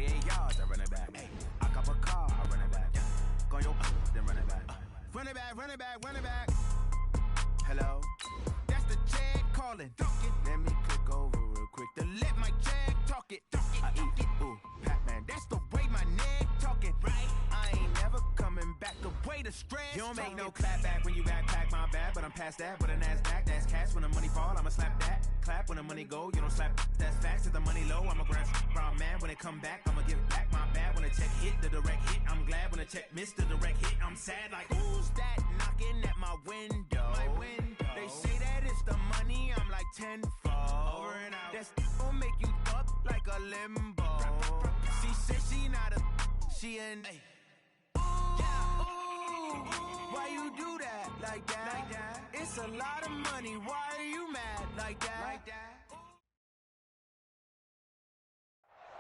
48 yards, I run it back. Hey, I cop a car, I run it back. Go your then run it back. Run it back, run it back, run it back. Hello, that's the check calling. Let me click over real quick to let my check talk it. I eat it, ooh, Pac-Man, that's the way my neck talking. Right, I ain't never coming back the way the stress. You don't make no clap back when you backpack, my bad, but I'm past that. With a NASDAQ, that's cash. When the money fall, I'ma slap that. Clap when the money go, you don't slap. That's facts. If the money low, I'ma grab brown man. When it come back, I'ma give back my bad. When the check hit, the direct hit, I'm glad. When the check missed, the direct hit, I'm sad. Like, who's that knocking at my window? They say that it's the money, I'm like tenfold. Over and out. That's gon' make you up like a limbo. She said she not a, she an. Yeah, ooh, why you do that like that? It's a lot of money, why are you mad like that?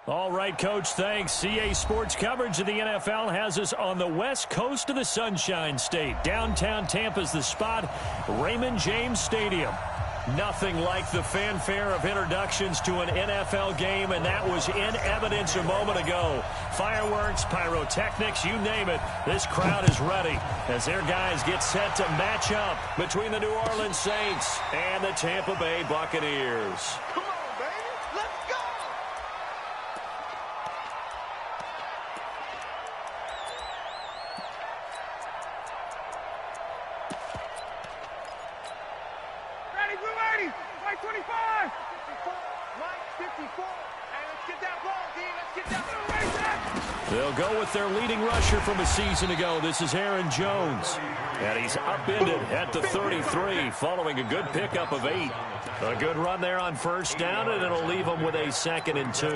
All right, Coach, thanks. CA Sports coverage of the NFL has us on the west coast of the Sunshine State. Downtown Tampa's the spot, Raymond James Stadium. Nothing like the fanfare of introductions to an NFL game, and that was in evidence a moment ago. Fireworks, pyrotechnics, you name it. This crowd is ready as their guys get set to match up between the New Orleans Saints and the Tampa Bay Buccaneers. Come on, baby. Let's go. Ready, we're ready. Right 25. 54, right 54. Hey, let's get that ball, D. Let's get that ball. They'll go with their leading rusher from a season ago. This is Aaron Jones. And he's upended at the 33 following a good pickup of 8. A good run there on first down, and it'll leave them with a 2nd and 2.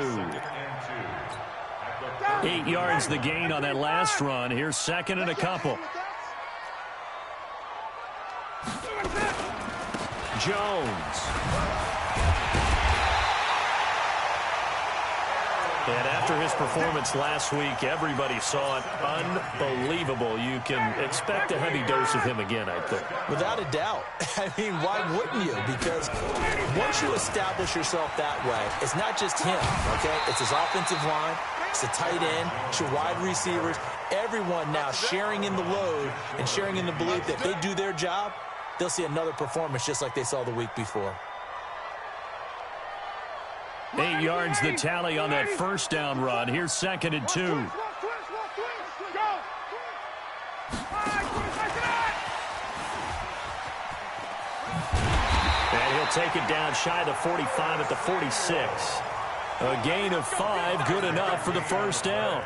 8 yards the gain on that last run. Here's 2nd and a couple. Jones. And after his performance last week, everybody saw it. Unbelievable. You can expect a heavy dose of him again, I think. Without a doubt. I mean, why wouldn't you? Because once you establish yourself that way, it's not just him, okay? It's his offensive line. It's the tight end. It's your wide receivers. Everyone now sharing in the load and sharing in the belief that they do their job, they'll see another performance just like they saw the week before. 8 yards the tally on that first down run. Here's 2nd and 2. And he'll take it down shy of the 45 at the 46. A gain of 5, good enough for the first down.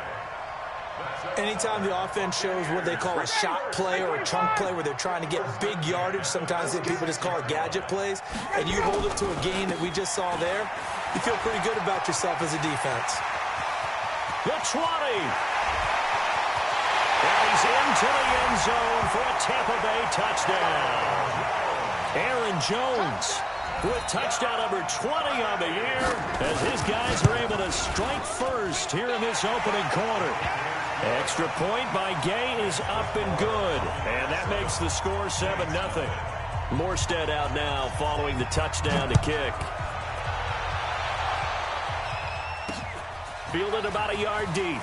Anytime the offense shows what they call a shot play or a chunk play where they're trying to get big yardage, sometimes people just call it gadget plays, and you hold it to a gain that we just saw there, you feel pretty good about yourself as a defense. The 20. And he's into the end zone for a Tampa Bay touchdown. Aaron Jones with touchdown number 20 on the year as his guys are able to strike first here in this opening quarter. Extra point by Gay is up and good, and that makes the score 7-0. Morstead out now following the touchdown to kick. Fielded about a yard deep.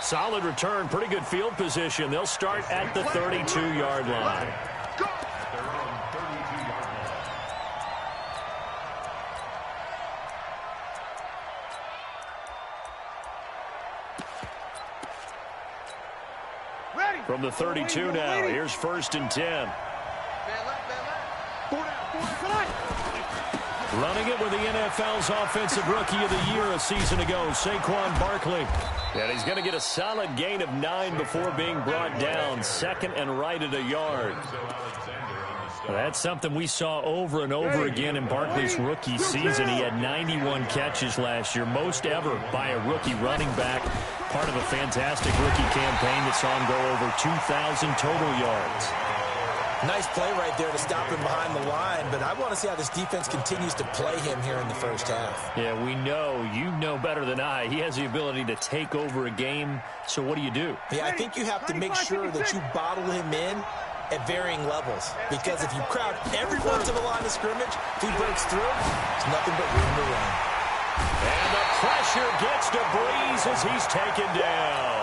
Solid return, pretty good field position. They'll start at the 32-yard line. From the 32 now, here's 1st and 10. Running it with the NFL's Offensive Rookie of the Year a season ago, Saquon Barkley. And he's going to get a solid gain of 9 before being brought down. 2nd and right at a yard. That's something we saw over and over again in Barkley's rookie season. He had 91 catches last year, most ever by a rookie running back. Part of a fantastic rookie campaign that saw him go over 2,000 total yards. Nice play right there to stop him behind the line, but I want to see how this defense continues to play him here in the first half. Yeah, we know. You know better than I. He has the ability to take over a game, so what do you do? Yeah, I think you have to make sure that you bottle him in at varying levels, because if you crowd everyone to the line of scrimmage, if he breaks through, there's nothing but room to run. And the pressure gets to Breeze as he's taken down.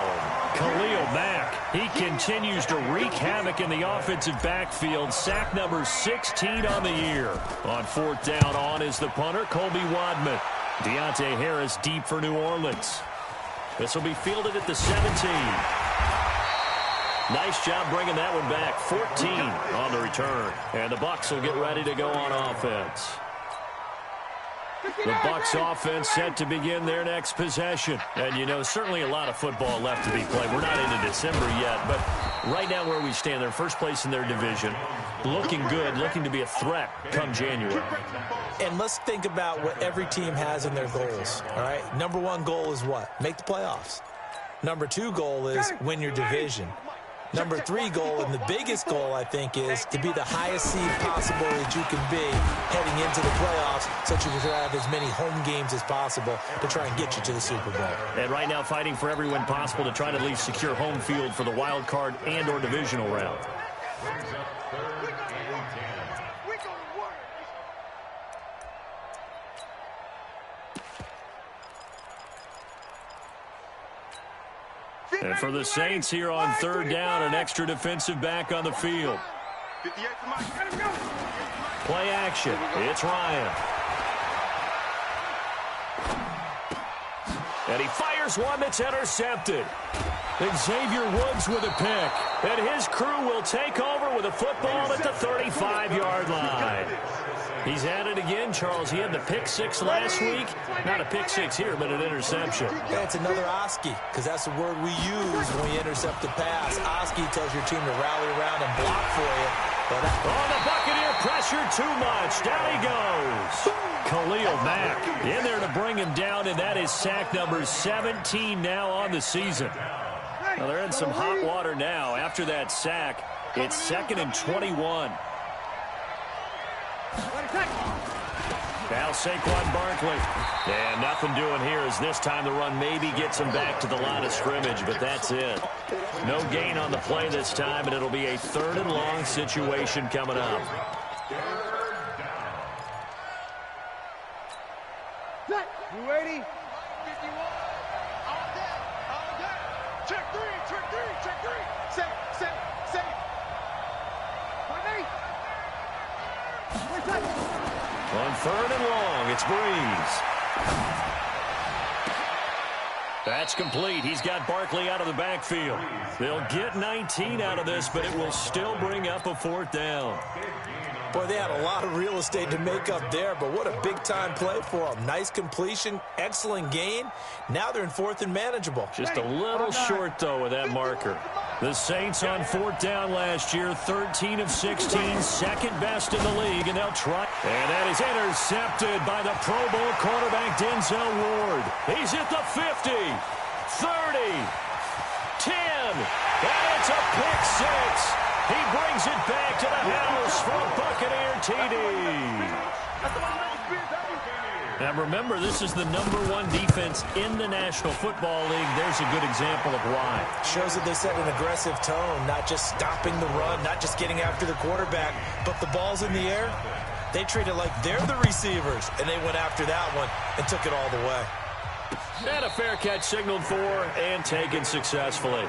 Khalil Mack, he continues to wreak havoc in the offensive backfield. Sack number 16 on the year. On 4th down on is the punter, Colby Wadman. Deontay Harris deep for New Orleans. This will be fielded at the 17. Nice job bringing that one back. 14 on the return. And the Bucs will get ready to go on offense. The Bucs offense set to begin their next possession. And, you know, certainly a lot of football left to be played. We're not into December yet, but right now where we stand, they're first place in their division. Looking good, looking to be a threat come January. And let's think about what every team has in their goals, all right? Number 1 goal is what? Make the playoffs. Number 2 goal is win your division. Number 3 goal, and the biggest goal, I think, is to be the highest seed possible that you can be heading into the playoffs so that you can have as many home games as possible to try and get you to the Super Bowl. And right now fighting for every win possible to try to at least secure home field for the wild card and or divisional round. And for the Saints here on 3rd down, an extra defensive back on the field. Play action. It's Ryan. And he fires one that's intercepted. Xavier Woods with a pick. And his crew will take over with a football at the 35-yard line. He's at it again, Charles. He had the pick 6 last week. Not a pick 6 here, but an interception. Yeah, it's another Oski, because that's the word we use when we intercept the pass. Oski tells your team to rally around and block for you. But the Buccaneer pressure too much. Down he goes. Khalil Mack in there to bring him down, and that is sack number 17 now on the season. Well, they're in some hot water now. After that sack, it's 2nd and 21. Now Saquon Barkley. And nothing doing here as this time the run maybe gets him back to the line of scrimmage, but that's it. No gain on the play this time, and it'll be a 3rd and long situation coming up. You ready? 51. Check 3, check 3, check 3. Set. On 3rd and long, it's Breeze. That's complete. He's got Barkley out of the backfield. They'll get 19 out of this, but it will still bring up a 4th down. Boy, they had a lot of real estate to make up there, but what a big-time play for them. Nice completion, excellent gain. Now they're in 4th and manageable. Just a little short, though, with that marker. The Saints on 4th down last year, 13 of 16, second best in the league, and they'll try. And that is intercepted by the Pro Bowl quarterback Denzel Ward. He's at the 50, 30, 10, and it's a pick 6. He brings it back to the house for a Buccaneer TD. Now remember, this is the #1 defense in the National Football League. There's a good example of why. Shows that they set an aggressive tone, not just stopping the run, not just getting after the quarterback, but the ball's in the air. They treat it like they're the receivers, and they went after that one and took it all the way. And a fair catch signaled for and taken successfully.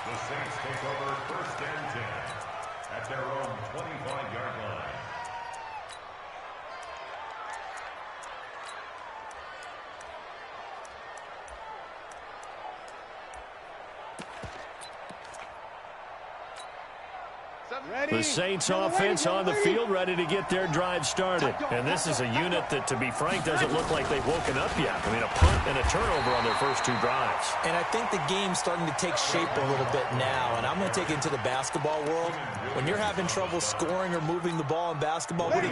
The Saints take over 1st and 10 at their own 25-yard line. The Saints offense on the field, ready to get their drive started. And this is a unit that, to be frank, doesn't look like they've woken up yet. I mean, a punt and a turnover on their first 2 drives. And I think the game's starting to take shape a little bit now. And I'm going to take it into the basketball world. When you're having trouble scoring or moving the ball in basketball, what do?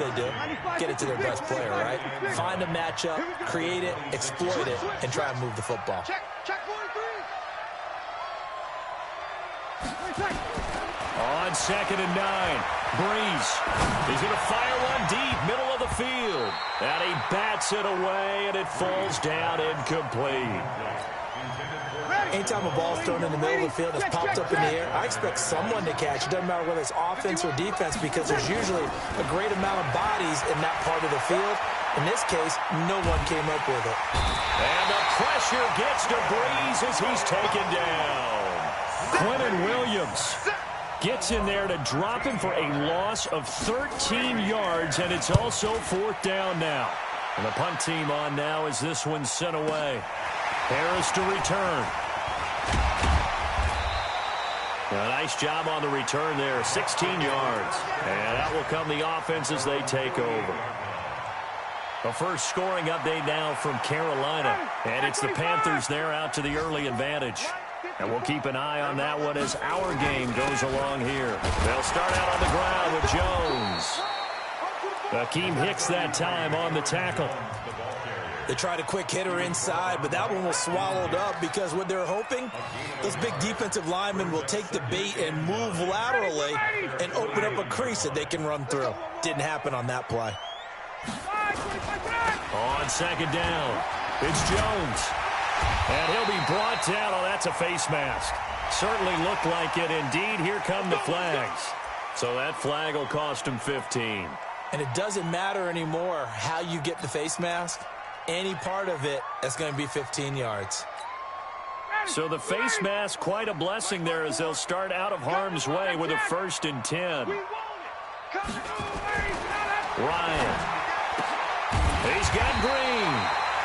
Get it to their best player, right? Find a matchup, create it, exploit it, and try and move the football. Check 43. On 2nd and 9, Breeze. He's going to fire one deep, middle of the field. And he bats it away, and it falls down incomplete. Anytime a ball's thrown in the middle of the field, it's popped up in the air, I expect someone to catch it. Doesn't matter whether it's offense or defense, because there's usually a great amount of bodies in that part of the field. In this case, no one came up with it. And the pressure gets to Breeze as he's taken down. Quentin Williams gets in there to drop him for a loss of 13 yards, and it's also 4th down now. And the punt team on now as this one's sent away. Harris to return. A nice job on the return there, 16 yards. And that will come the offense as they take over. The first scoring update now from Carolina. And it's the Panthers there out to the early advantage. And we'll keep an eye on that one as our game goes along here. They'll start out on the ground with Jones. Akeem Hicks that time on the tackle. They tried a quick hitter inside, but that one was swallowed up because what they're hoping, those big defensive linemen will take the bait and move laterally and open up a crease that they can run through. Didn't happen on that play. On 2nd down, it's Jones. And he'll be brought down. Oh, that's a face mask. Certainly looked like it. Indeed, here come the flags. So that flag will cost him 15. And it doesn't matter anymore how you get the face mask. Any part of it, that's going to be 15 yards. So the face mask, quite a blessing there as they'll start out of harm's way with a 1st and 10. Ryan. He's got Green.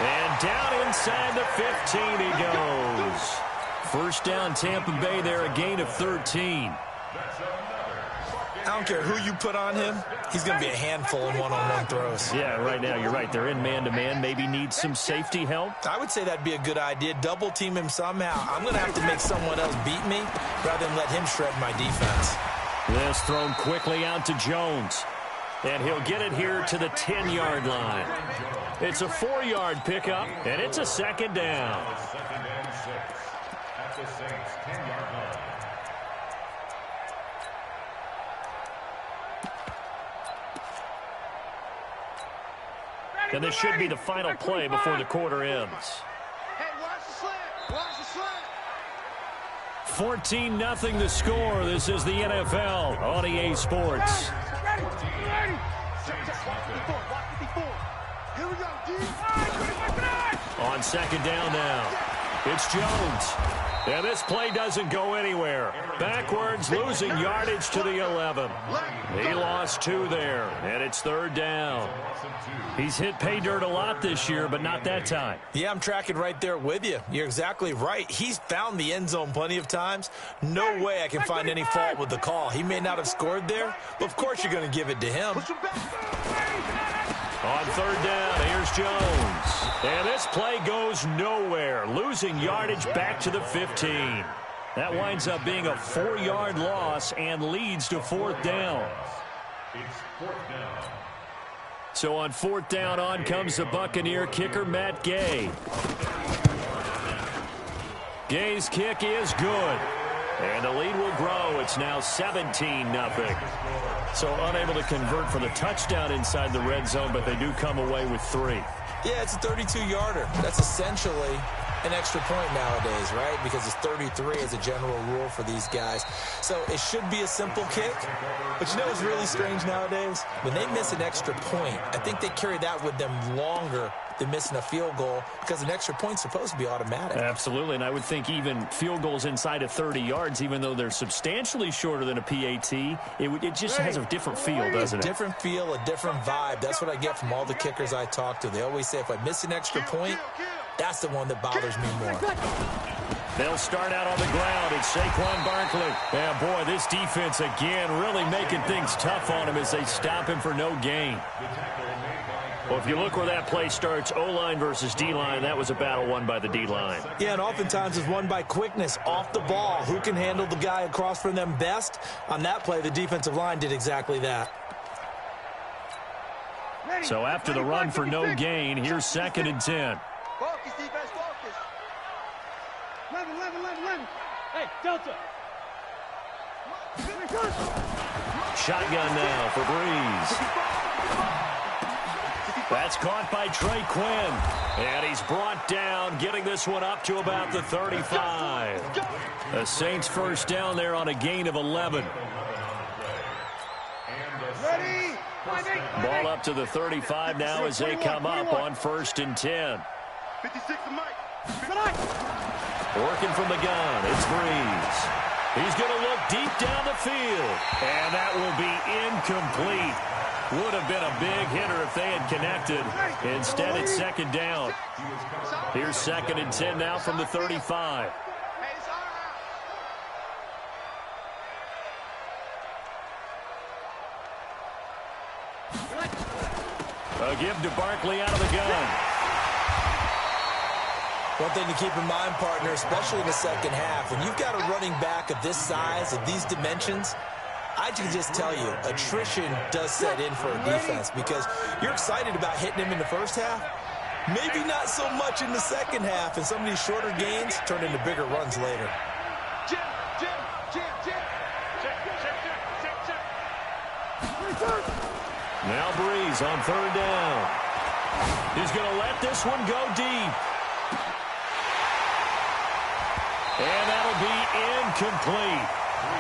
And down inside the 15 he goes. 1st down Tampa Bay there, a gain of 13. I don't care who you put on him. He's going to be a handful in one-on-one throws. Yeah, right now, you're right. They're in man-to-man. Maybe need some safety help. I would say that'd be a good idea. Double team him somehow. I'm going to have to make someone else beat me rather than let him shred my defense. This thrown quickly out to Jones. And he'll get it here to the 10-yard line. It's a 4-yard pickup, and it's a 2nd down. Second and 6 at the Saints' 10-yard line. And this should be the final play before the quarter ends. Hey, watch the slant. Watch the slant. 14-0 the score. This is the NFL on EA Sports. Ready. Ready. Watch 54. Watch 54. Here we go, G. On 2nd down now, it's Jones. And this play doesn't go anywhere. Backwards, losing yardage to the 11. He lost 2 there, and it's 3rd down. He's hit pay dirt a lot this year, but not that time. Yeah, I'm tracking right there with you. You're exactly right. He's found the end zone plenty of times. No way I can find any fault with the call. He may not have scored there, but of course you're going to give it to him. On 3rd down, here's Jones. And this play goes nowhere, losing yardage back to the 15. That winds up being a 4-yard loss and leads to 4th down. It's 4th down. So on 4th down, on comes the Buccaneer kicker, Matt Gay. Gay's kick is good. And the lead will grow. It's now 17-0. So unable to convert for the touchdown inside the red zone, but they do come away with 3. Yeah, it's a 32-yarder. That's essentially an extra point nowadays, right? Because it's 33 as a general rule for these guys. So it should be a simple kick. But you know what's really strange nowadays? When they miss an extra point, I think they carry that with them longer than missing a field goal because an extra point's supposed to be automatic. Absolutely, and I would think even field goals inside of 30 yards, even though they're substantially shorter than a PAT, it just has a different feel, doesn't it? Different feel, a different vibe. That's what I get from all the kickers I talk to. They always say if I miss an extra point, that's the one that bothers me more. They'll start out on the ground. It's Saquon Barkley. Yeah, boy, this defense again really making things tough on him as they stop him for no gain. Well, if you look where that play starts, O-line versus D-line, that was a battle won by the D-line. Yeah, and oftentimes it's won by quickness off the ball. Who can handle the guy across from them best? On that play, the defensive line did exactly that. So after the run for no gain, here's 2nd and 10. Focus, defense, focus. 11. Hey, Delta. Shotgun now for Breeze. That's caught by Trey Quinn. And he's brought down, getting this one up to about the 35. The Saints first down there on a gain of 11. Ready? Ball up to the 35 now as they come up on 1st and 10. 56 to Mike. Working from the gun, it's Breeze. He's going to look deep down the field, and that will be incomplete. Would have been a big hitter if they had connected. Instead, it's 2nd down. Here's 2nd and 10 now from the 35. A give to Barkley out of the gun. One thing to keep in mind, partner, especially in the second half, when you've got a running back of this size, of these dimensions, I can just tell you, attrition does set in for a defense because you're excited about hitting him in the first half. Maybe not so much in the second half, and some of these shorter gains turn into bigger runs later. Now Breeze on 3rd down. He's going to let this one go deep. And that'll be incomplete.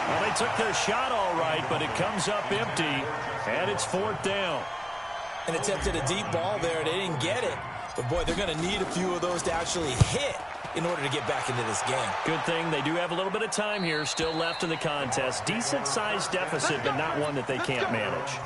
Well, they took their shot all right, but it comes up empty, and it's 4th down. And attempted a deep ball there. They didn't get it. But, boy, they're going to need a few of those to actually hit in order to get back into this game. Good thing they do have a little bit of time here still left in the contest. Decent-sized deficit, but not one that they can't manage.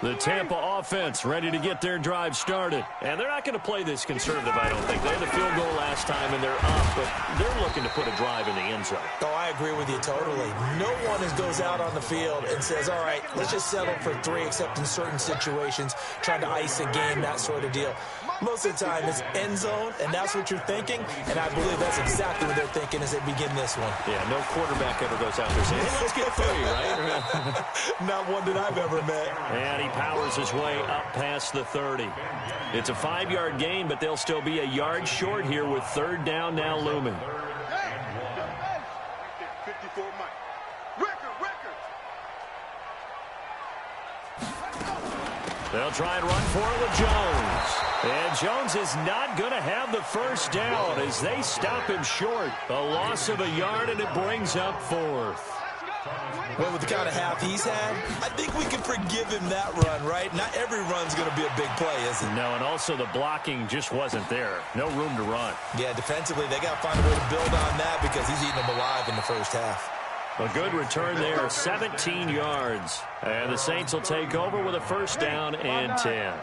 The Tampa offense ready to get their drive started. And they're not going to play this conservative, I don't think. They had the field goal last time, and they're up, but they're looking to put a drive in the end zone. Oh, I agree with you totally. No one goes out on the field and says, all right, let's just settle for 3, except in certain situations, trying to ice a game, that sort of deal. Most of the time, it's end zone, and that's what you're thinking, and I believe that's exactly what they're thinking as they begin this one. Yeah, no quarterback ever goes out there saying, hey, let's get 3, right? Not one that I've ever met. And he powers his way up past the 30. It's a 5-yard gain, but they'll still be a yard short here with 3rd down now looming. 54 Mike. Record. They'll try and run for it with Jones. And Jones is not going to have the 1st down as they stop him short. A loss of a yard, and it brings up 4th. Well, with the kind of half he's had, I think we can forgive him that run, right? Not every run's going to be a big play, is it? No, and also the blocking just wasn't there. No room to run. Yeah, defensively, they got to find a way to build on that because he's eating them alive in the first half. A good return there, 17 yards. And the Saints will take over with a 1st down and 10.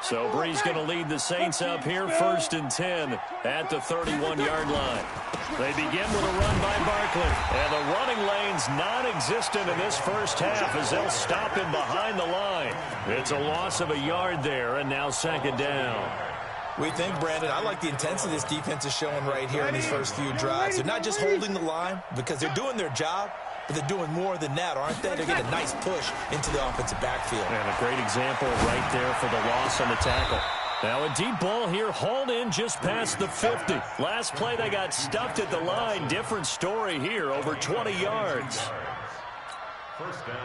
So Breeze going to lead the Saints up here, 1st and 10 at the 31-yard line. They begin with a run by Barkley. And the running lane's non-existent in this first half as they'll stop him behind the line. It's a loss of a yard there, and now 2nd down. We think, Brandon, I like the intensity this defense is showing right here in these first few drives. They're not just holding the line because they're doing their job, but they're doing more than that, aren't they? They're getting a nice push into the offensive backfield. And a great example right there for the loss on the tackle. Now a deep ball here, hauled in just past the 50. Last play they got stuffed at the line. Different story here, over 20 yards.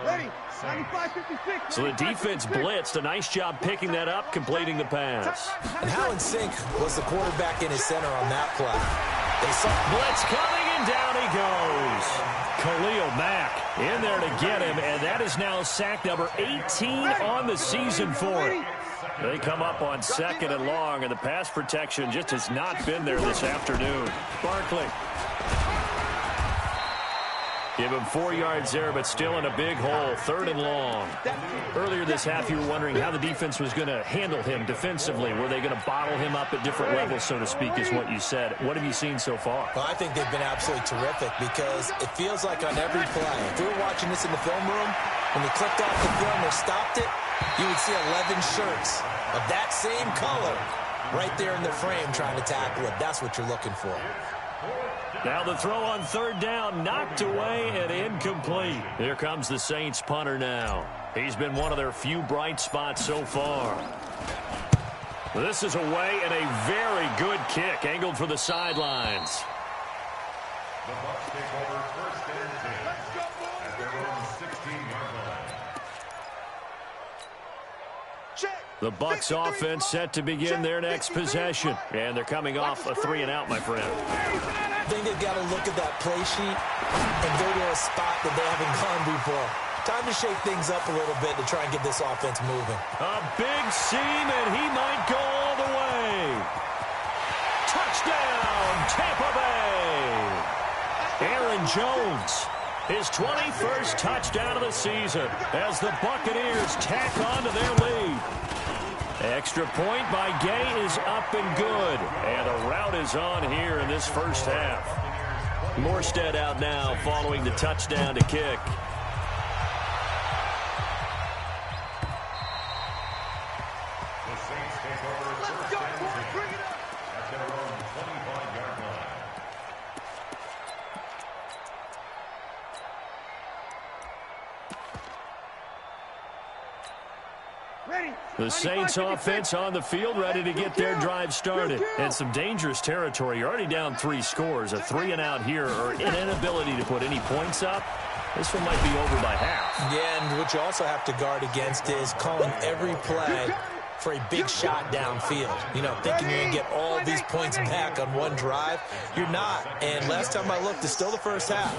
Ready. 95-56. So the defense blitzed. A nice job picking that up, completing the pass. And how in sync was the quarterback in his center on that play? They saw blitz coming, and down he goes. Khalil Mack in there to get him, and that is now sack number 18 on the season for him. They come up on 2nd and long, and the pass protection just has not been there this afternoon. Barkley. Give him 4 yards there, but still in a big hole, 3rd and long. Earlier this half, you were wondering how the defense was going to handle him defensively. Were they going to bottle him up at different levels, so to speak, is what you said. What have you seen so far? Well, I think they've been absolutely terrific because it feels like on every play, if we were watching this in the film room, when they clicked off the film or stopped it, you would see 11 shirts of that same color right there in the frame trying to tackle it. That's what you're looking for. Now the throw on 3rd down, knocked away and incomplete. Here comes the Saints punter now. He's been one of their few bright spots so far. This is away and a very good kick, angled for the sidelines. The Bucs take over 1st and 10 at their own 16-yard line. The Bucs offense set to begin their next possession. And they're coming off a 3-and-out, my friend. I think they've got to look at that play sheet and go to a spot that they haven't gone before. Time to shake things up a little bit to try and get this offense moving. A big seam, and he might go all the way. Touchdown, Tampa Bay. Aaron Jones, his 21st touchdown of the season as the Buccaneers tack on to their lead. Extra point by Gay is up and good. And a rout is on here in this first half. Morstead out now following the touchdown to kick. The Saints take over first and 10 at their own 25-yard line. The Saints offense on the field, ready to get their drive started. And some dangerous territory. You're already down 3 scores. A 3-and-out here, or an inability to put any points up. This one might be over by half. Yeah, and what you also have to guard against is calling every play for a big shot downfield. You know, thinking you're going to get all these points back on one drive. You're not. And last time I looked, it's still the first half.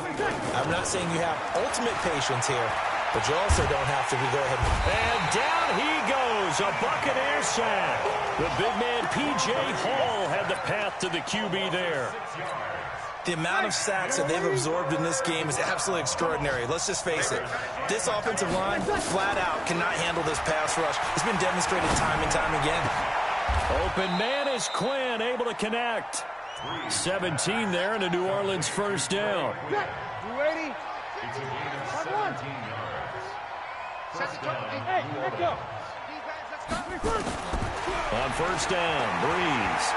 I'm not saying you have ultimate patience here, but you also don't have to go ahead and down he goes, a Buccaneer sack. The big man, P.J. Hall, had the path to the QB there. The amount of sacks that they've absorbed in this game is absolutely extraordinary. Let's just face it. This offensive line, flat out, cannot handle this pass rush. It's been demonstrated time and time again. Open man is Quinn, able to connect. 17 there, and a New Orleans first down. You ready? It's a gain of 17 yards. First down. Hey, let's go. On first down, Breeze.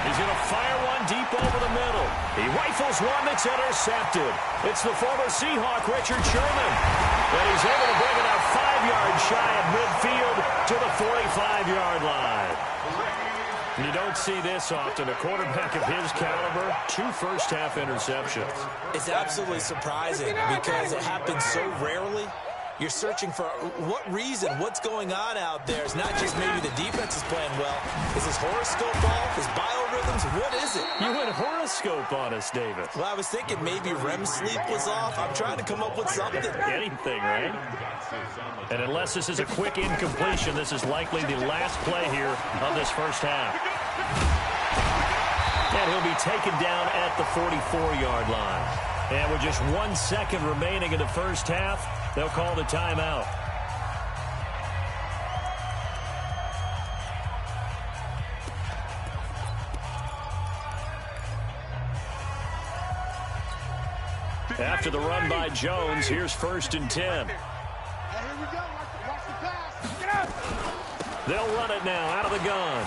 He's going to fire one deep over the middle. He rifles one that's intercepted. It's the former Seahawk, Richard Sherman. And he's able to bring it out 5 yards shy of midfield to the 45-yard line. You don't see this often. A quarterback of his caliber, 2 first-half interceptions. It's absolutely surprising because it happens so rarely. You're searching for what reason, what's going on out there. It's not just maybe the defense is playing well. Is his horoscope off? His biorhythms? What is it? You went horoscope on us, David. Well, I was thinking maybe REM sleep was off. I'm trying to come up with something. Anything, right? And unless this is a quick incompletion, this is likely the last play here of this first half. And he'll be taken down at the 44-yard line. And with just 1 second remaining in the first half, they'll call the timeout. After the run by Jones, here's 1st and 10. Here we go. Watch the pass. Get out. They'll run it now out of the gun.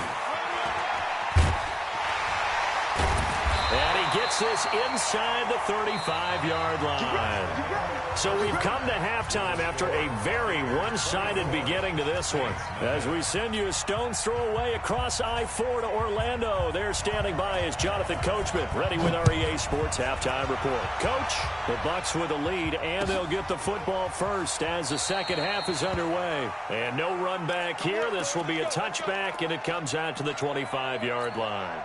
And he gets this inside the 35-yard line. So we've come to halftime after a very one-sided beginning to this one. As we send you a stone's throw away across I-4 to Orlando. There standing by is Jonathan Coachman, ready with our EA Sports Halftime Report. Coach, the Bucs with a lead, and they'll get the football first as the second half is underway. And no run back here. This will be a touchback, and it comes out to the 25-yard line.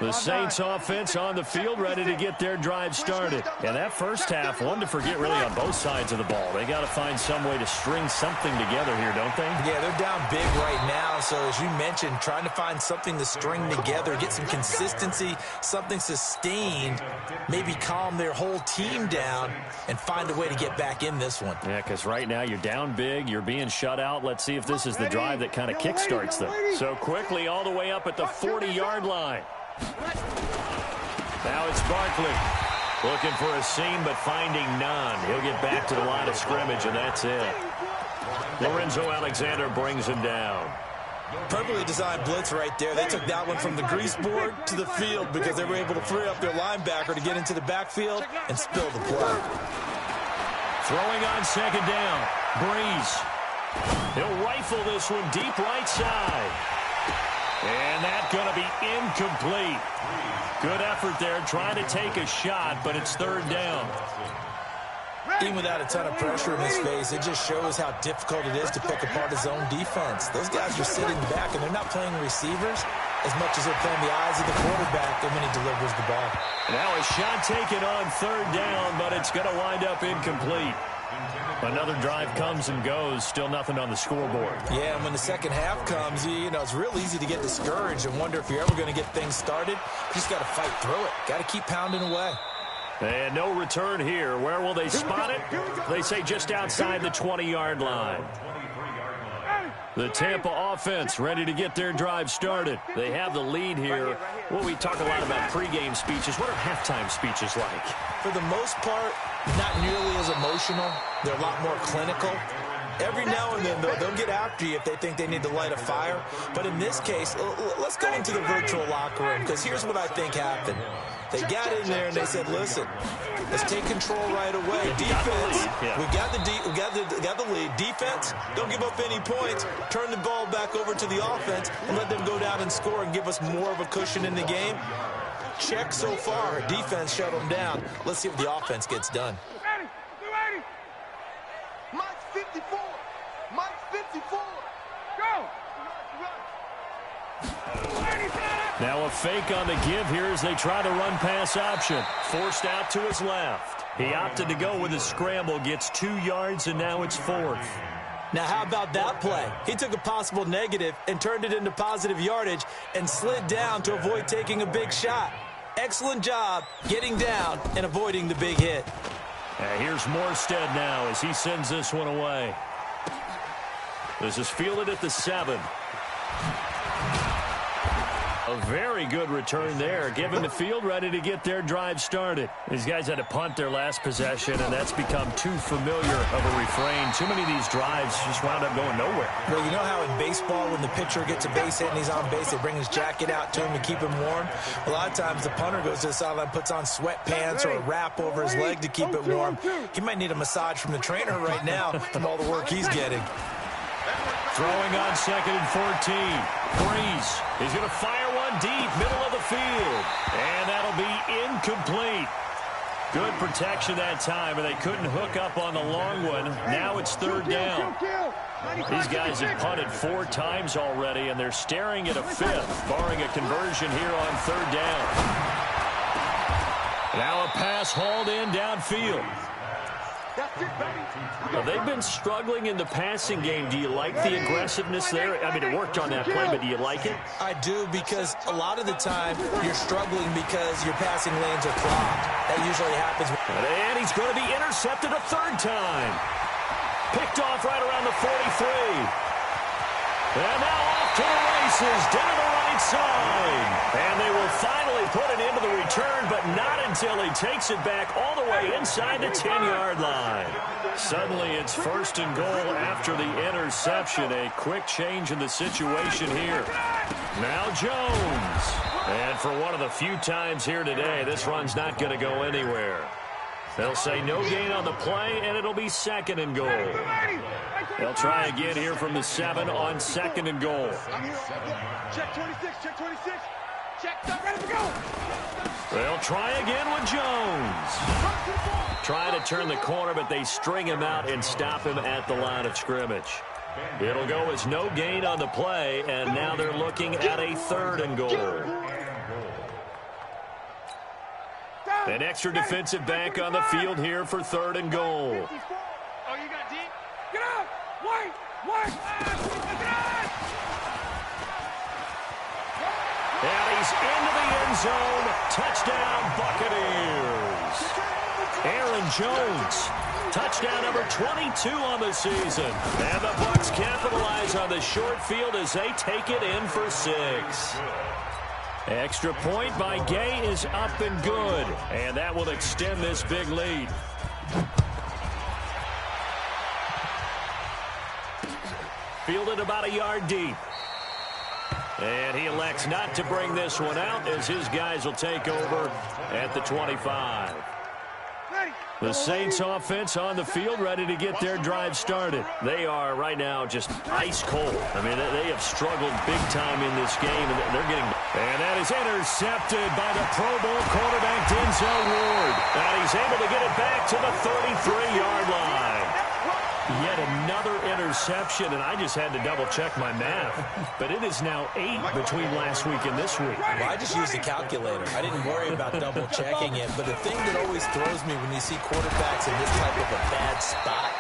The Saints offense on the field ready to get their drive started. And that first half, one to forget really on both sides of the ball. They got to find some way to string something together here, don't they? Yeah, they're down big right now. So as you mentioned, trying to find something to string together, get some consistency, something sustained, maybe calm their whole team down and find a way to get back in this one. Yeah, because right now you're down big, you're being shut out. Let's see if this is the drive that kind of kickstarts them. So quickly all the way up at the 40-yard line. Now it's Barkley looking for a seam but finding none. He'll get back to the line of scrimmage, and that's it. Lorenzo Alexander brings him down. Perfectly designed blitz right there. They took that one from the grease board to the field because they were able to free up their linebacker to get into the backfield and spill the play. Throwing on second down. Breeze. He'll rifle this one deep right side. And that's going to be incomplete. Good effort there trying to take a shot, but it's third down. Even without a ton of pressure in his face, it just shows how difficult it is to pick apart his own defense. Those guys are sitting back, and they're not playing receivers as much as they're playing the eyes of the quarterback and when he delivers the ball. Now a shot taken on third down, but it's going to wind up incomplete. Another drive comes and goes, still nothing on the scoreboard. Yeah, and when the second half comes, you know, it's real easy to get discouraged and wonder if you're ever going to get things started. You just got to fight through it. Got to keep pounding away. And no return here. Where will they spot it? They say just outside the 20-yard line. The Tampa offense ready to get their drive started. They have the lead here. Well, we talk a lot about pregame speeches. What are halftime speeches like? For the most part, not nearly as emotional. They're a lot more clinical. Every now and then, though, they'll get after you if they think they need to light a fire. But in this case, let's go into the virtual locker room, because here's what I think happened. They got in there and they said, listen, let's take control right away. Defense, we got the lead. Defense, don't give up any points. Turn the ball back over to the offense and let them go down and score and give us more of a cushion in the game. Check so far. Defense shut them down. Let's see if the offense gets done. Mike's 54. Mike's 54. Go. Now a fake on the give here as they try to run pass option. Forced out to his left. He opted to go with a scramble, gets 2 yards, and now it's 4th. Now, how about that play? He took a possible negative and turned it into positive yardage and slid down to avoid taking a big shot. Excellent job getting down and avoiding the big hit. Here's Morstead now as he sends this one away. This is fielded at the 7. A very good return there, giving the field ready to get their drive started. These guys had to punt their last possession, and that's become too familiar of a refrain. Too many of these drives just wound up going nowhere. Well, you know how in baseball, when the pitcher gets a base hit and he's on base, they bring his jacket out to him to keep him warm? A lot of times the punter goes to the sideline, puts on sweatpants or a wrap over his leg to keep it warm. He might need a massage from the trainer right now from all the work he's getting. Throwing on 2nd and 14. Breeze. He's going to fire one deep, middle of the field. And that'll be incomplete. Good protection that time, and they couldn't hook up on the long one. Now it's 3rd down. These guys have punted 4 times already, and they're staring at a 5th, barring a conversion here on 3rd down. Now a pass hauled in downfield. Well, they've been struggling in the passing game. Do you like the aggressiveness there? I mean, it worked on that play, but do you like it? I do, because a lot of the time you're struggling because your passing lanes are clogged. That usually happens. And he's going to be intercepted a 3rd time. Picked off right around the 43. And now off to the races, down the right side. And they will finally put it into the return, but not until he takes it back all the way inside the 10-yard line. Suddenly it's 1st and goal after the interception. A quick change in the situation here. Now Jones. And for one of the few times here today, this run's not going to go anywhere. They'll say no gain on the play, and it'll be 2nd and goal. They'll try again here from the 7 on 2nd and goal. Check 26, check 26. Check, ready to go. They'll try again with Jones. Try to turn the corner, but they string him out and stop him at the line of scrimmage. It'll go as no gain on the play, and now they're looking at a 3rd and goal. An extra defensive back on the field here for 3rd and goal. Oh, you got deep? Get out! White! And he's into the end zone. Touchdown, Buccaneers. Aaron Jones. Touchdown number 22 on the season. And the Bucs capitalize on the short field as they take it in for 6. Extra point by Gay is up and good. And that will extend this big lead. Fielded about a yard deep. And he elects not to bring this one out as his guys will take over at the 25. The Saints offense on the field ready to get their drive started. They are right now just ice cold. I mean, they have struggled big time in this game, and they're getting... And that is intercepted by the Pro Bowl quarterback Denzel Ward. And he's able to get it back to the 33-yard line. Yet another interception, and I just had to double-check my math. But it is now 8 between last week and this week. Well, I just used a calculator. I didn't worry about double-checking it. But the thing that always throws me when you see quarterbacks in this type of a bad spot,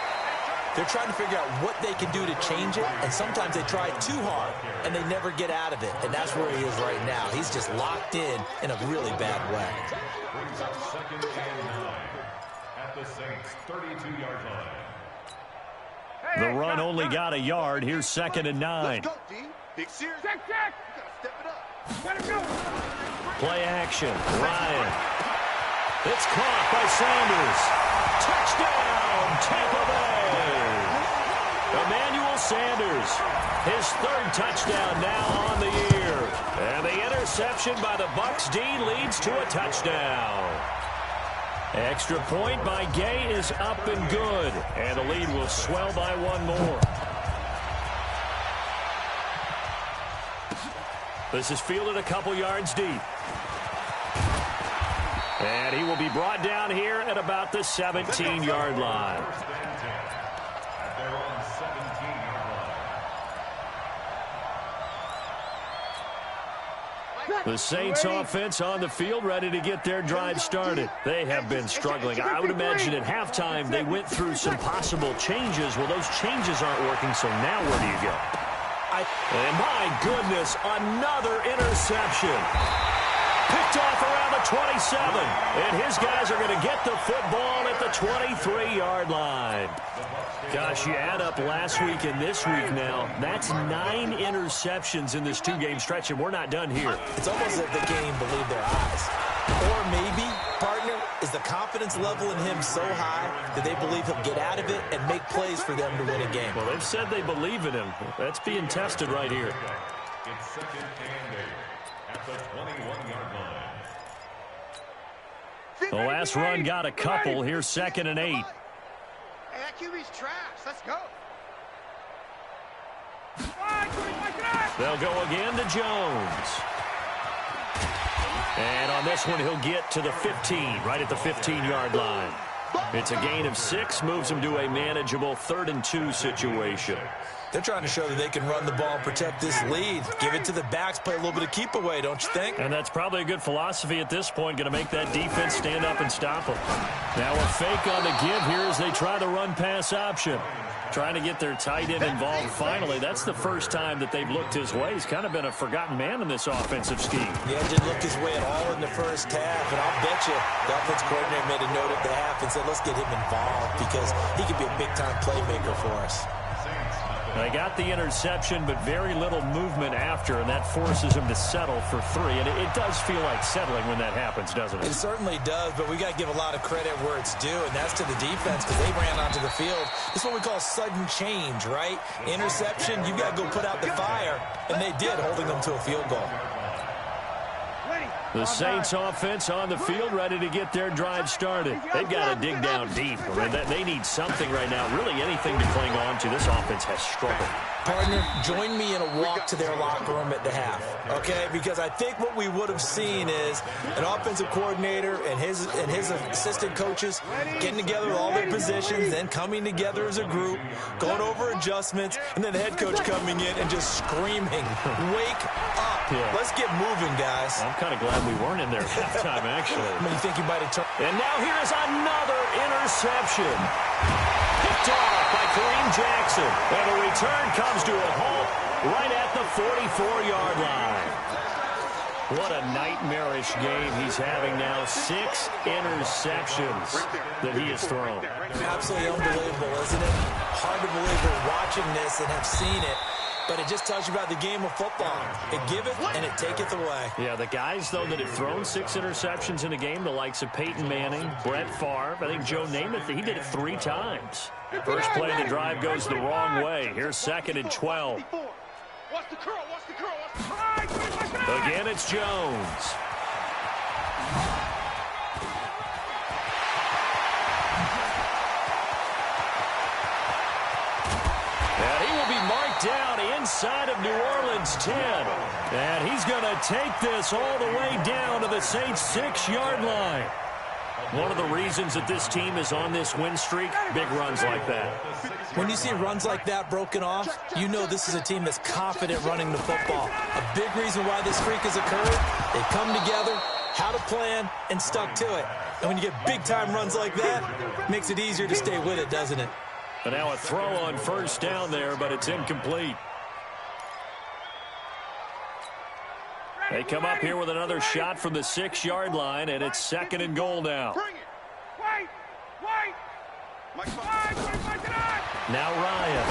they're trying to figure out what they can do to change it, and sometimes they try too hard, and they never get out of it. And that's where he is right now. He's just locked in a really bad way. Brings up 2nd and 9 at the Saints' 32-yard line. The run only got a yard. Here's 2nd and 9. Let's go, D. Big series. Check. You gotta step it up. Let him go. Play action. Ryan. It's caught by Sanders. Touchdown, Tampa Bay. Emmanuel Sanders, his 3rd touchdown now on the year. And the interception by the Bucs D leads to a touchdown. Extra point by Gay is up and good. And the lead will swell by 1 more. This is fielded a couple yards deep. And he will be brought down here at about the 17-yard line. At their own 17-yard line. The Saints offense on the field, ready to get their drive started. They have been struggling. I would imagine at halftime they went through some possible changes. Well, those changes aren't working, so now where do you go? And my goodness, another interception. Picked off around the 27. And his guys are going to get the football at the 23-yard line. Gosh, you add up last week and this week now. That's 9 interceptions in this 2-game stretch, and we're not done here. It's almost as if they can't even believe their eyes. Or maybe, partner, is the confidence level in him so high that they believe he'll get out of it and make plays for them to win a game. Well, they've said they believe in him. That's being tested right here. It's 2nd and 8 at the 21-yard line. The last run got a couple. Here's 2nd and 8. Hey, that QB's trash. Let's go. They'll go again to Jones. And on this one, he'll get to the 15, right at the 15-yard line. It's a gain of 6, moves him to a manageable 3rd and 2 situation. They're trying to show that they can run the ball and protect this lead. Give it to the backs, play a little bit of keep away, don't you think? And that's probably a good philosophy at this point, going to make that defense stand up and stop them. Now a fake on the give here as they try the run-pass option. Trying to get their tight end involved finally. That's the first time that they've looked his way. He's kind of been a forgotten man in this offensive scheme. Yeah, didn't look his way at all in the first half. And I'll bet you the offense coordinator made a note at the half and said, let's get him involved because he could be a big-time playmaker for us. They got the interception, but very little movement after, and that forces him to settle for 3. And it does feel like settling when that happens, doesn't it? It certainly does, but we got to give a lot of credit where it's due, and that's to the defense because they ran onto the field. It's what we call sudden change, right? Interception, you got to go put out the fire, and they did, holding them to a field goal. The Saints offense on the field, ready to get their drive started. They've got to dig down deep. I mean, they need something right now, really anything to cling on to. This offense has struggled. Partner, join me in a walk to their locker room at the half, okay? Because I think what we would have seen is an offensive coordinator and his assistant coaches getting together with all their positions, then coming together as a group, going over adjustments, and then the head coach coming in and just screaming, wake up. Yeah. Let's get moving, guys. I'm kind of glad we weren't in there at halftime, actually. I mean, you think you might have turned. And now here's another interception. Picked off by Kareem Jackson. And the return comes to a halt right at the 44-yard line. What a nightmarish game he's having now. 6 interceptions that he has thrown. Absolutely unbelievable, isn't it? Hard to believe we're watching this and have seen it. But it just tells you about the game of football. It giveth and it taketh away. Yeah, the guys, though, that have thrown 6 interceptions in a game, the likes of Peyton Manning, Brett Favre, I think Joe Namath, he did it 3 times. First play of the drive goes the wrong way. Here's 2nd and 12. Again, it's Jones. And he will be marked down inside of New Orleans 10. And he's going to take this all the way down to the Saints' 6-yard line. One of the reasons that this team is on this win streak, big runs like that. When you see runs like that broken off, you know this is a team that's confident running the football. A big reason why this streak has occurred, they come together, had a plan, and stuck to it. And when you get big-time runs like that, it makes it easier to stay with it, doesn't it? And now a throw on first down there, but it's incomplete. They come up here with another shot from the 6-yard line, and it's 2nd and goal now. Now Ryan.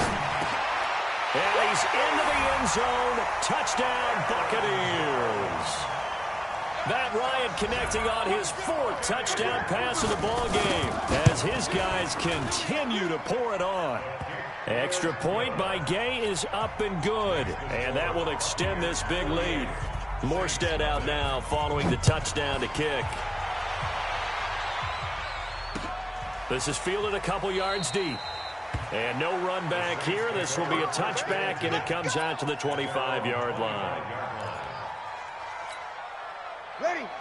And he's into the end zone. Touchdown, Buccaneers. Matt Ryan connecting on his 4th touchdown pass of the ball game as his guys continue to pour it on. Extra point by Gay is up and good, and that will extend this big lead. Morstead out now following the touchdown to kick. This is fielded a couple yards deep. And no run back here. This will be a touchback, and it comes out to the 25-yard line.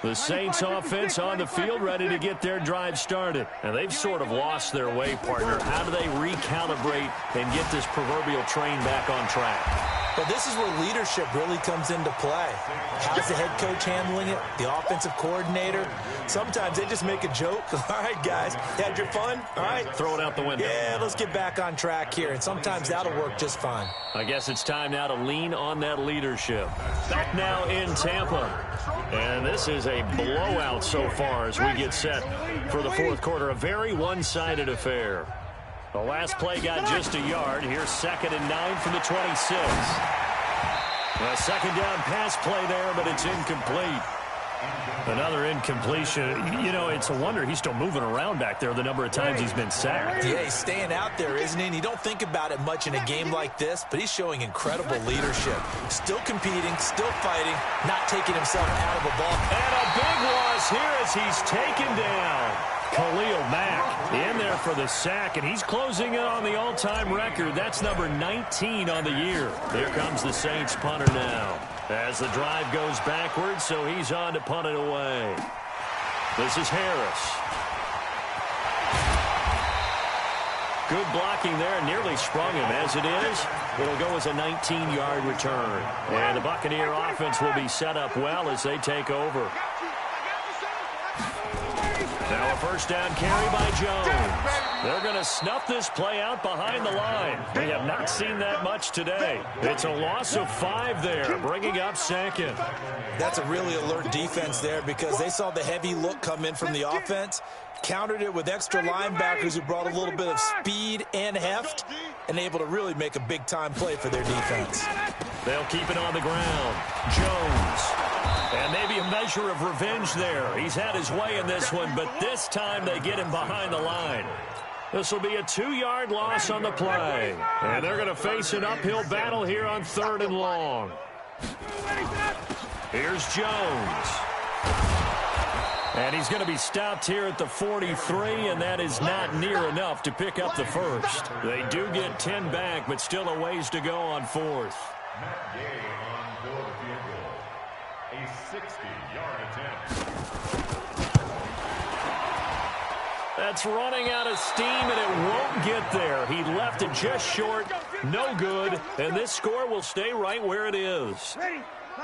The Saints offense on the field ready to get their drive started. And they've sort of lost their way, partner. How do they recalibrate and get this proverbial train back on track? But this is where leadership really comes into play. How's the head coach handling it? The offensive coordinator? Sometimes they just make a joke. All right, guys, had your fun? All right. Throw it out the window. Yeah, let's get back on track here. And sometimes that'll work just fine. I guess it's time now to lean on that leadership. Back now in Tampa. And this is a blowout so far as we get set for the 4th quarter. A very one-sided affair. The last play got just a yard. Here's 2nd and 9 from the 26. A 2nd down pass play there, but it's incomplete. Another incompletion. You know, it's a wonder he's still moving around back there the number of times he's been sacked. Yeah, he's staying out there, isn't he? And you don't think about it much in a game like this, but he's showing incredible leadership. Still competing, still fighting, not taking himself out of a ball. And a big loss here as he's taken down. Khalil Mack in there for the sack, and he's closing in on the all-time record. That's number 19 on the year. Here comes the Saints punter now as the drive goes backwards, so he's on to punt it away. This is Harris. Good blocking there, nearly sprung him. As it is, it'll go as a 19-yard return. And the Buccaneer offense will be set up well as they take over. Now a first down carry by Jones. They're going to snuff this play out behind the line. We have not seen that much today. It's a loss of 5 there, bringing up 2nd. That's a really alert defense there because they saw the heavy look come in from the offense, countered it with extra linebackers who brought a little bit of speed and heft, and able to really make a big-time play for their defense. They'll keep it on the ground. Jones. And maybe a measure of revenge there. He's had his way in this one, but this time they get him behind the line. This will be a 2-yard loss on the play. And they're going to face an uphill battle here on 3rd and long. Here's Jones. And he's going to be stopped here at the 43, and that is not near enough to pick up the first. They do get 10 back, but still a ways to go on 4th. Matt Gay on field goal. A 60-yard attempt. That's running out of steam, and it won't get there. He left it just short. No good. And this score will stay right where it is.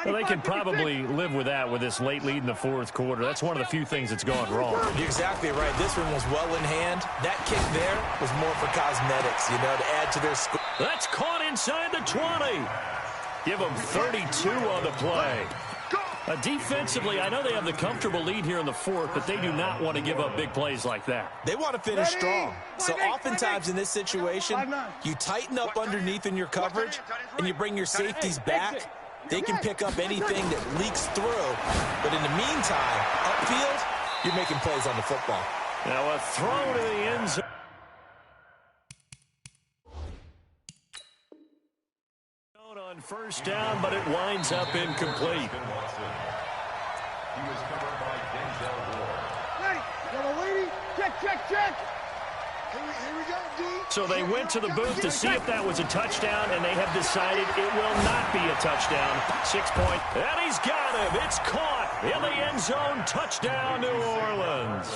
Well, they can probably live with that with this late lead in the 4th quarter. That's one of the few things that's gone wrong. You're exactly right. This one was well in hand. That kick there was more for cosmetics, you know, to add to their score. That's caught inside the 20. Give them 32 on the play. Defensively, I know they have the comfortable lead here in the 4th, but they do not want to give up big plays like that. They want to finish strong. So oftentimes in this situation, you tighten up underneath in your coverage, and you bring your safeties back. They can pick up anything that leaks through. But in the meantime, upfield, you're making plays on the football. Now a throw to the end zone. On first down, but it winds up incomplete. He was covered by Denzel Ward. Check. Here we go, D. So they went to the booth to see if that was a touchdown, and they have decided it will not be a touchdown. 6 point. And he's got him. It's caught. in the end zone. Touchdown, New Orleans.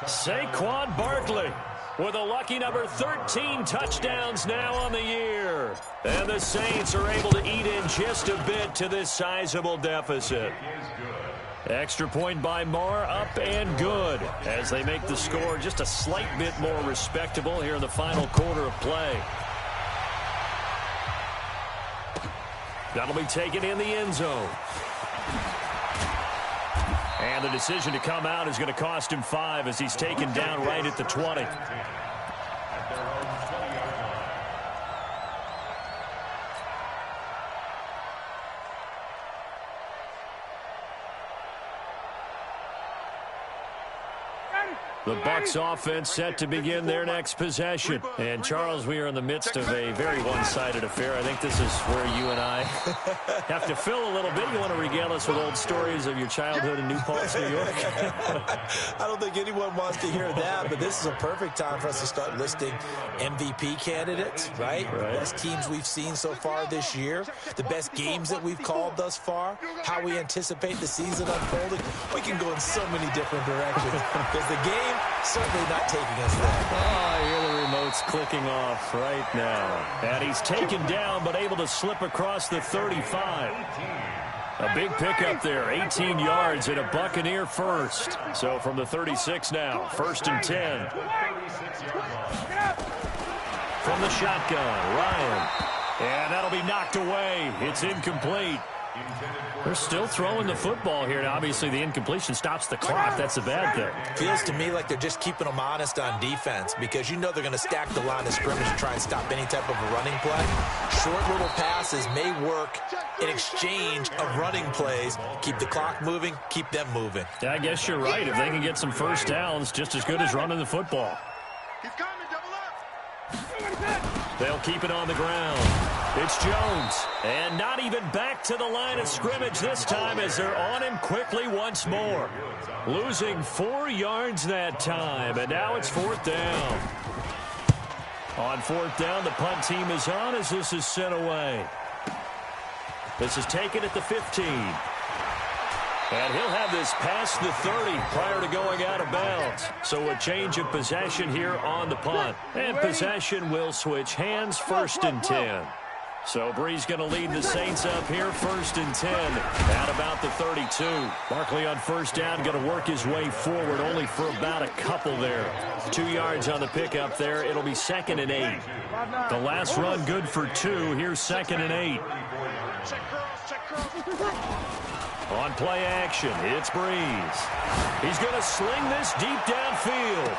Saquon Barkley with a lucky number 13 touchdowns now on the year. And the Saints are able to eat in just a bit to this sizable deficit. Extra point by Marr, up and good, as they make the score just a slight bit more respectable here in the final quarter of play. That'll be taken in the end zone. And the decision to come out is going to cost him 5 as he's taken down right at the 20. The Bucs offense set to begin their next possession. And, Charles, we are in the midst of a very one-sided affair. I think this is where you and I have to fill a little bit. You want to regale us with old stories of your childhood in New Paltz, New York? I don't think anyone wants to hear that, but this is a perfect time for us to start listing MVP candidates, right? Best teams we've seen so far this year, the best games that we've called thus far, how we anticipate the season unfolding. We can go in so many different directions because the game certainly not taking us there. Oh, I hear the remote's clicking off right now. And he's taken down but able to slip across the 35. A big pickup there, 18 yards and a Buccaneer first. So from the 36 now, 1st and 10. From the shotgun, Ryan. And that'll be knocked away. It's incomplete. They're still throwing the football here. Now, obviously, the incompletion stops the clock. That's a bad thing. Feels to me like they're just keeping them honest on defense because you know they're going to stack the line of scrimmage and try and stop any type of a running play. Short little passes may work in exchange of running plays. Keep the clock moving, keep them moving. Yeah, I guess you're right. If they can get some first downs, just as good as running the football. He's coming, double up. They'll keep it on the ground. It's Jones, and not even back to the line of scrimmage this time as they're on him quickly once more. Losing 4 yards that time, and now it's 4th down. On 4th down, the punt team is on as this is sent away. This is taken at the 15. And he'll have this past the 30 prior to going out of bounds. So a change of possession here on the punt. And possession will switch hands, 1st and 10. So Bree's going to lead the Saints up here, 1st and 10 at about the 32. Barkley on 1st down, going to work his way forward only for about a couple there. 2 yards on the pickup there. It'll be 2nd and 8. The last run good for 2. Here's 2nd and 8. On play action, it's Breeze. He's going to sling this deep downfield.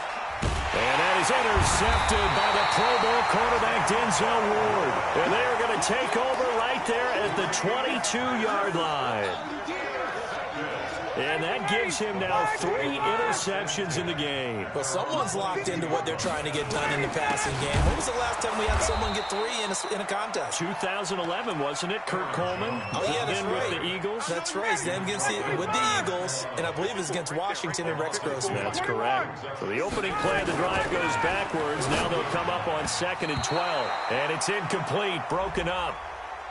And that is intercepted by the Pro Bowl quarterback Denzel Ward. And they are going to take over right there at the 22-yard line. And that gives him now 3 interceptions in the game. Well, someone's locked into what they're trying to get done in the passing game. When was the last time we had someone get 3 in a contest? 2011, wasn't it? Kurt Coleman. Oh, yeah, that's right. With the Eagles. That's right. It's them with the Eagles, and I believe it's against Washington and Rex Grossman. That's correct. So the opening play of the drive goes backwards. Now they'll come up on 2nd and 12. And it's incomplete, broken up.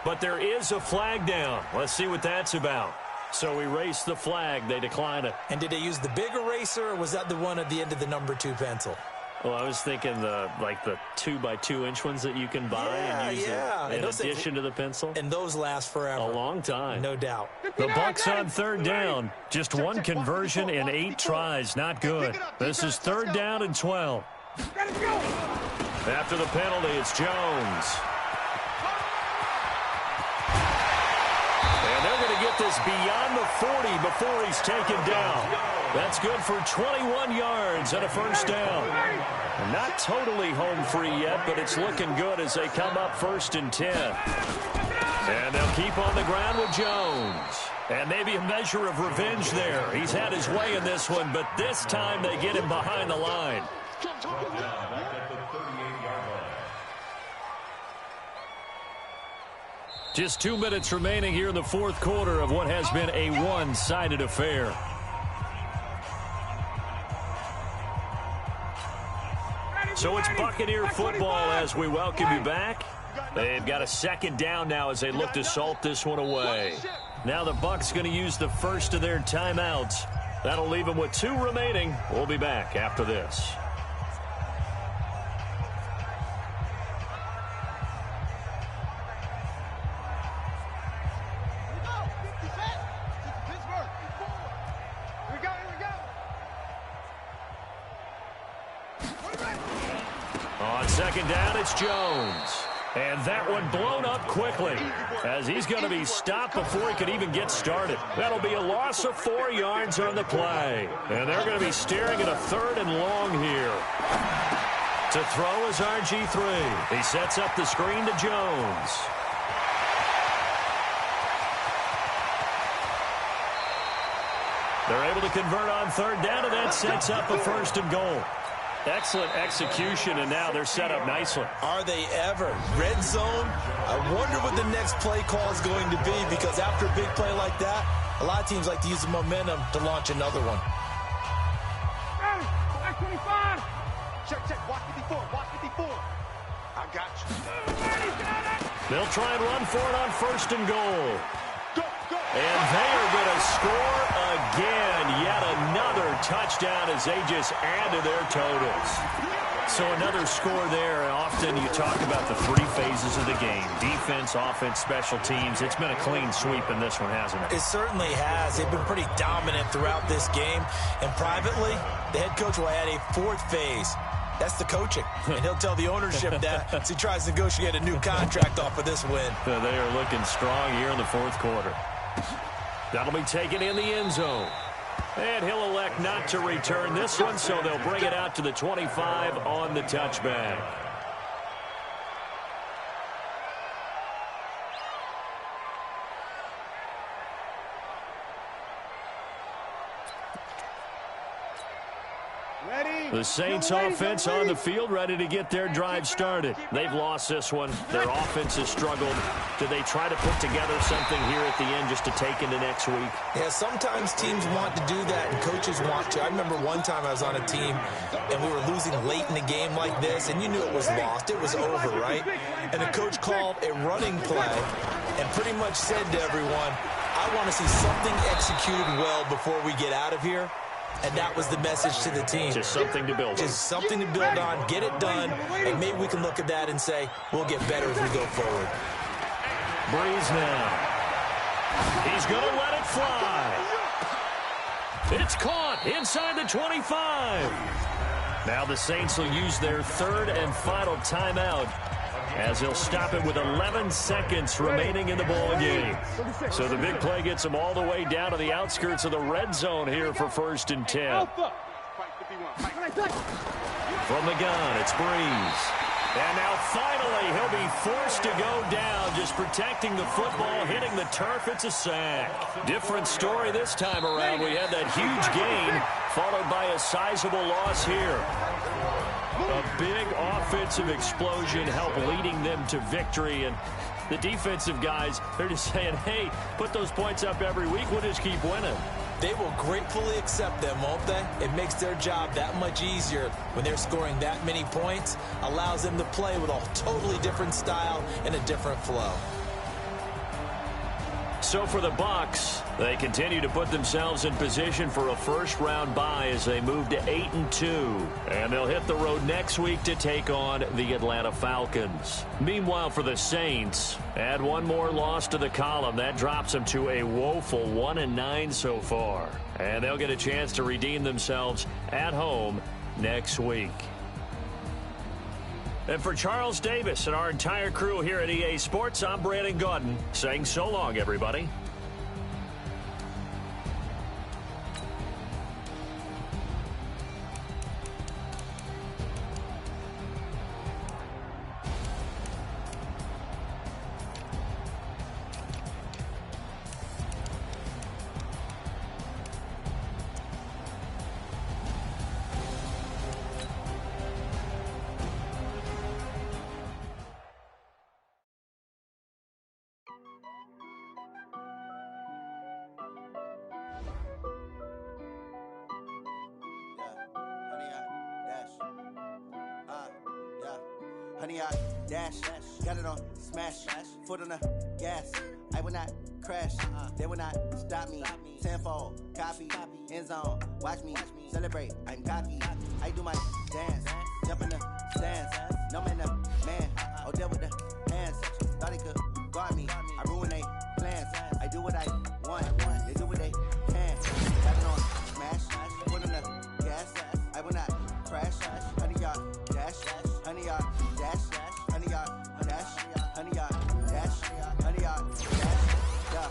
But there is a flag down. Let's see what that's about. So erase the flag. They decline it. And did they use the big eraser, or was that the one at the end of the number 2 pencil? Well, I was thinking the 2x2-inch ones that you can buy and use in addition to the pencil. And those last forever. A long time. No doubt. The Bucs on 3rd down. Just 1 conversion in 8 tries. Not good. This is 3rd down and 12. After the penalty, it's Jones. Get this beyond the 40 before he's taken down. That's good for 21 yards and a 1st down. Not totally home free yet, but it's looking good as they come up 1st and 10. And they'll keep on the ground with Jones. And maybe a measure of revenge there. He's had his way in this one, but this time they get him behind the line. Just 2 minutes remaining here in the 4th quarter of what has been a one-sided affair. So it's Buccaneer football as we welcome you back. They've got a 2nd down now as they look to salt this one away. Now the Bucs going to use the first of their timeouts. That'll leave them with 2 remaining. We'll be back after this. On second down, it's Jones. And that one blown up quickly as he's going to be stopped before he could even get started. That'll be a loss of 4 yards on the play. And they're going to be staring at a 3rd and long here. To throw is RG3. He sets up the screen to Jones. They're able to convert on 3rd down, and that sets up a 1st and goal. Excellent execution, and now they're set up nicely. Are they ever? Red zone? I wonder what the next play call is going to be, because after a big play like that, a lot of teams like to use the momentum to launch another one. Ready, Black 25. Check, check, watch 54, watch 54. I got you. They'll try and run for it on 1st and goal. Go, go. And they are going to score again. Yet another touchdown as they just add to their totals. So another score there. Often you talk about the 3 phases of the game. Defense, offense, special teams. It's been a clean sweep in this one, hasn't it? It certainly has. They've been pretty dominant throughout this game. And privately, the head coach will add a 4th phase. That's the coaching. And he'll tell the ownership that as he tries to negotiate a new contract off of this win. They are looking strong here in the 4th quarter. That'll be taken in the end zone. And he'll elect not to return this one, so they'll bring it out to the 25 on the touchback. The Saints offense on the field, ready to get their drive started. They've lost this one. Their offense has struggled. Do they try to put together something here at the end just to take into next week? Yeah, sometimes teams want to do that and coaches want to. I remember one time I was on a team and we were losing late in the game like this, and you knew it was lost. It was over, right? And the coach called a running play and pretty much said to everyone, I want to see something executed well before we get out of here. And that was the message to the team. Just something to build on. Just something to build on, get it done, and maybe we can look at that and say, we'll get better as we go forward. Breeze now. He's going to let it fly. It's caught inside the 25. Now the Saints will use their 3rd and final timeout as he'll stop it with 11 seconds remaining in the ball game. So the big play gets them all the way down to the outskirts of the red zone here for 1st and 10. From the gun, it's Breeze. And now finally he'll be forced to go down, just protecting the football, hitting the turf. It's a sack. Different story this time around. We had that huge gain followed by a sizable loss here. A big offensive explosion helped leading them to victory, and the defensive guys, they're just saying, hey, put those points up every week, we'll just keep winning. They will gratefully accept them, won't they? It makes their job that much easier when they're scoring that many points, allows them to play with a totally different style and a different flow. So for the Bucs, they continue to put themselves in position for a first-round bye as they move to 8-2. And they'll hit the road next week to take on the Atlanta Falcons. Meanwhile, for the Saints, add one more loss to the column. That drops them to a woeful 1-9 so far. And they'll get a chance to redeem themselves at home next week. And for Charles Davis and our entire crew here at EA Sports, I'm Brandon Gaudin saying so long, everybody. Honey, I dash. Got it on smash. Foot on the gas. I will not crash. They will not stop me. Tenfold, copy, end zone. Watch me celebrate. I'm cocky. I do my dance. Jump in the stands. No man, the man. Oh, deal with the hands. Thought he could guard me. I ruin they plans. I do what I want. They do what they can. Got it on smash. Foot on the gas. I will not crash. 100 yard dash. 100 yard dash. 100 yard dash. 100 yard dash. 100 yard dash. Yeah.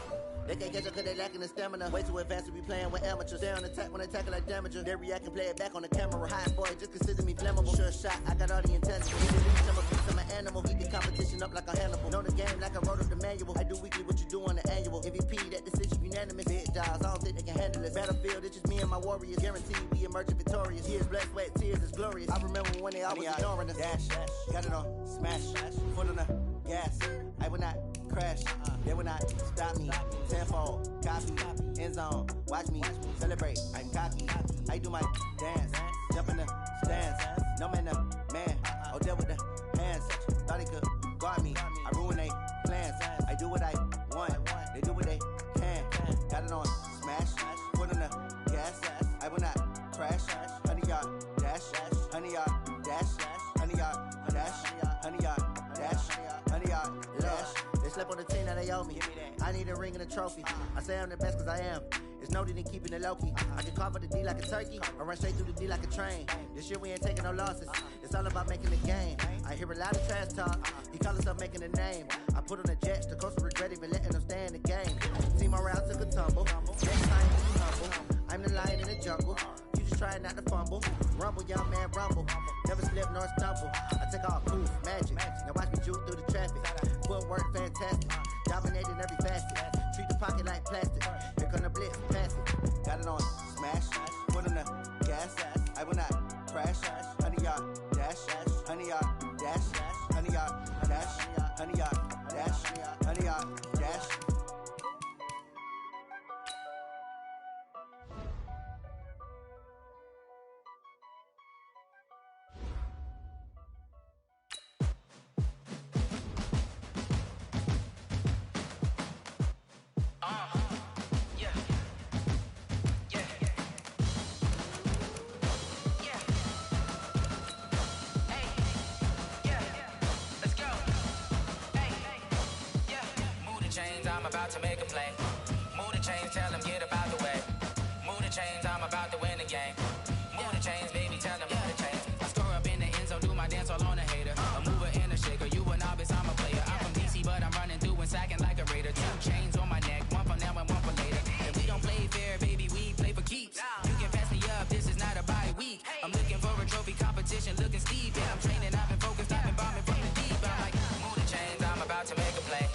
They can't catch up cause they lacking the stamina. Way too advanced to be playing with amateurs. Stay on attack when they tackle like damager. They react and play it back on the camera. High boy, just consider me flammable. Sure shot, I got all the intangibles. Need to leave some of piece of my animal. Eat the competition up like a Hannibal. Know the game like I wrote up the manual. I do weekly what you do on the annual. MVP, that decision unanimous. Big jobs, I don't think they can handle it. Battlefield, it's just me and my warriors. Guaranteed we emerge victorious. Years, blood, sweat, tears, it's glorious. I remember when they always ignoring us. Dash, got it on smash. Foot on the gas. I will not crash. They will not stop me. Tenfold, copy, end zone. Watch me celebrate. I'm cocky. I do my dance. Jump in the stands. No man, the man. Oh, deal with the hands. Thought he could guard me. I ruin they plans. I do what I want. They do what they can. Got it on smash. Foot on the gas. I will not crash. 100 yard dash. 100 yard dash. 100 yard dash. 100 yard dash. 100 yard dash. They slept on the team that they owe me. I need a ring and a trophy. I say I'm the best cause I am. It's noted in keeping it low-key. I can carve up the D like a turkey or run straight through the D like a train. This year we ain't taking no losses. It's all about making the game. I hear a lot of trash talk. He call himself making a name. I put on the Jets. The coach will regret even letting them stay in the game. Team around took a tumble. Next time be humble. I'm the lion in the jungle. You just try not to fumble. Rumble, young man, rumble. Never slip nor stumble. I take all proof, magic. Now watch me juke through the traffic. Footwork fantastic. Dominating every facet. Treat the pocket like plastic. Here come the blitz, pass it. Got it on smash. Foot on the gas. I will not crash. 100 yard dash. 100 yard dash. 100 yard dash. 100 yard dash. 100 yard dash. I'm about to make a play. Move the chains, tell them get about the way. Move the chains, I'm about to win the game. Move the chains, baby, tell them move the chains. I score up in the end zone, do my dance all on a hater. A mover and a shaker, you a novice, I'm a player. I'm from DC, but I'm running through and sacking like a raider. 2 chains on my neck, one for now and one for later. If we don't play fair, baby, we play for keeps. You can pass me up, this is not a bye week. I'm looking for a trophy competition, looking steep. Yeah, I'm training, I've been focused, I've been bombing from the deep. I'm like, move the chains, I'm about to make a play.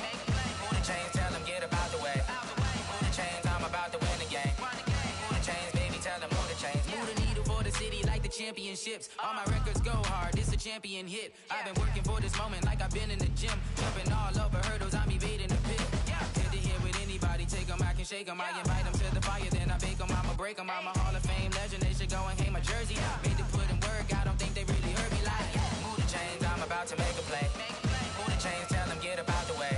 Move the chains, tell them get about the way. Move the chains, I'm about to win the game. Move the chains, baby, tell them move the chains. Move the needle for the city like the championships. All my records go hard, this a champion hit. I've been working for this moment like I've been in the gym. Jumping all over hurdles, I'm evading the pit. Head to head with anybody, take them, I can shake them. I invite them to the fire, then I bake them, I'ma break them. I'm a Hall of Fame legend, they should go and hang my jersey. Made to put in work, I don't think they really heard me like. Move the chains, I'm about to make a play. Move the chains, tell them get about the way.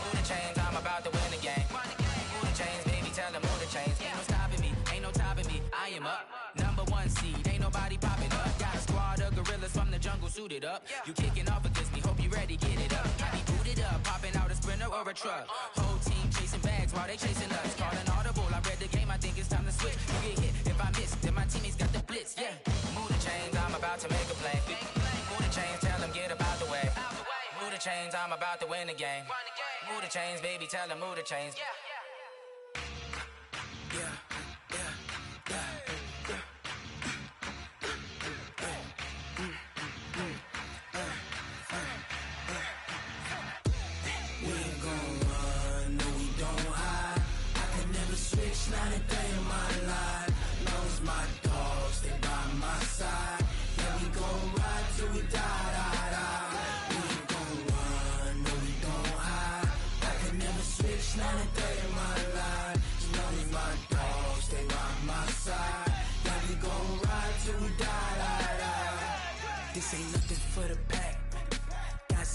Move the chains, I'm about to win the game. Move the chains, baby, tell them move the chains. Ain't no stopping me, ain't no topping me. I am up, number 1 seed, ain't nobody popping up. Got a squad of gorillas from the jungle suited up. You kicking off against me, hope you ready, get it up. I be booted up, popping out a sprinter or a truck. Whole team chasing bags while they chasing us. Calling audible, I read the game, I think it's time to switch. You get hit, if I miss, then my teammates got the blitz, yeah. Move the chains, I'm about to make a play. Move the chains, tell them get about the way. Move the chains, I'm about to win the game. Move the chains, baby, tell them move the chains. Not a day in my life. Knows my dogs, they by my side. Yeah, we gon' ride till we die. We ain't gon' run, no, we don't hide. I can never switch, not a day in my life. Knows my dogs, they by my side. Yeah, we gon' ride till we die. This ain't nothing for the pack. Got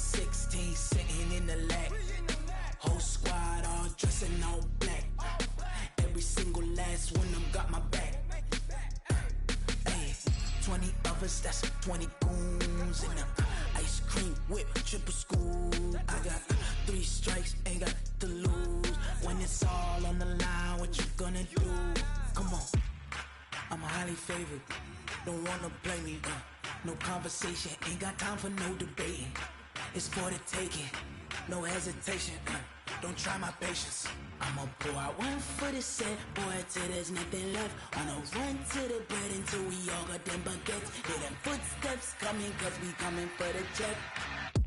brothers, that's 20 goons. And ice cream whip, triple scoop. I got 3 strikes, ain't got to lose. When it's all on the line, what you gonna do? Come on, I'm highly favored. Don't wanna play me, no conversation, ain't got time for no debating. It's for the taking, no hesitation, don't try my patience. I'ma pour out one for the set, boy, till there's nothing left. On a run to the bread until we all got them baguettes. Hear them footsteps coming, cause we coming for the check.